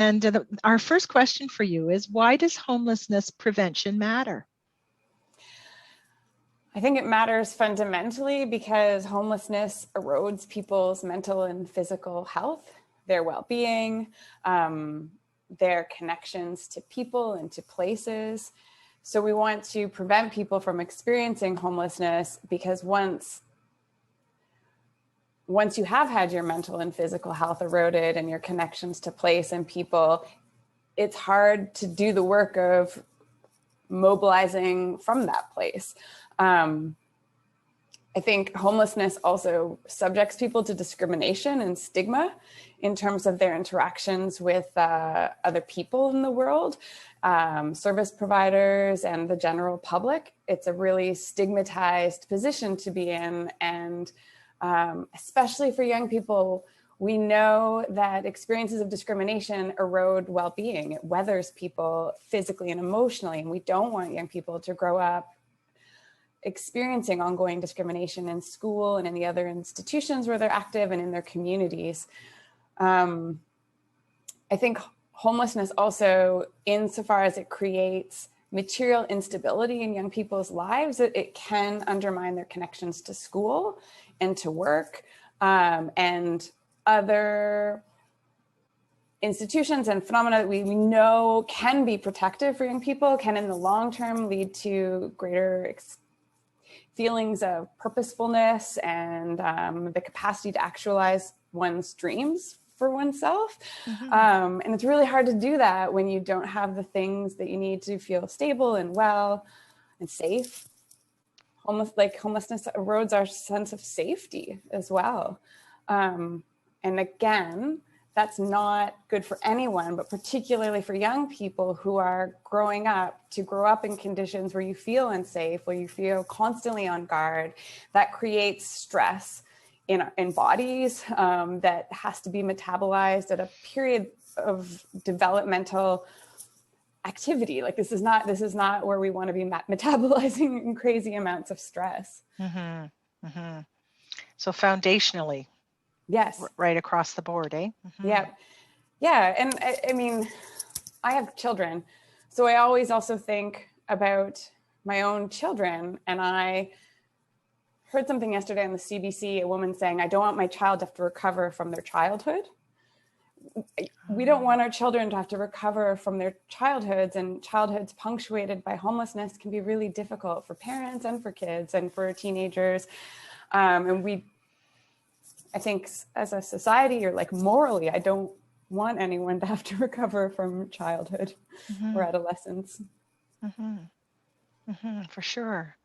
And our first question for you is, why does homelessness prevention matter? I think it matters fundamentally because homelessness erodes people's mental and physical health, their well-being, their connections to people and to places. So we want to prevent people from experiencing homelessness because once you have had your mental and physical health eroded and your connections to place and people, it's hard to do the work of mobilizing from that place. I think homelessness also subjects people to discrimination and stigma in terms of their interactions with other people in the world, service providers and the general public. It's a really stigmatized position to be in. And especially for young people, we know that experiences of discrimination erode well-being. It weathers people physically and emotionally. And we don't want young people to grow up experiencing ongoing discrimination in school and in the other institutions where they're active and in their communities. I think homelessness also, insofar as it creates material instability in young people's lives, it can undermine their connections to school and to work and other institutions and phenomena that we know can be protective for young people, can in the long term lead to greater feelings of purposefulness and the capacity to actualize one's dreams for oneself. Mm-hmm. And it's really hard to do that when you don't have the things that you need to feel stable and well and safe. Homelessness erodes our sense of safety as well. And again, that's not good for anyone, but particularly for young people who are growing up, to grow up in conditions where you feel unsafe, where you feel constantly on guard. That creates stress in bodies that has to be metabolized at a period of developmental activity. Like this is not where we want to be metabolizing in crazy amounts of stress. Mm-hmm. Mm-hmm. So foundationally, yes, right across the board, eh? Mm-hmm. Yeah. And I mean, I have children, so I always also think about my own children. And I heard something yesterday on the CBC, a woman saying, I don't want my child to have to recover from their childhood. We don't want our children to have to recover from their childhoods, and childhoods punctuated by homelessness can be really difficult for parents and for kids and for teenagers. And I think as a society, or like morally, I don't want anyone to have to recover from childhood mm-hmm. or adolescence. Mm-hmm. Mm-hmm. For sure.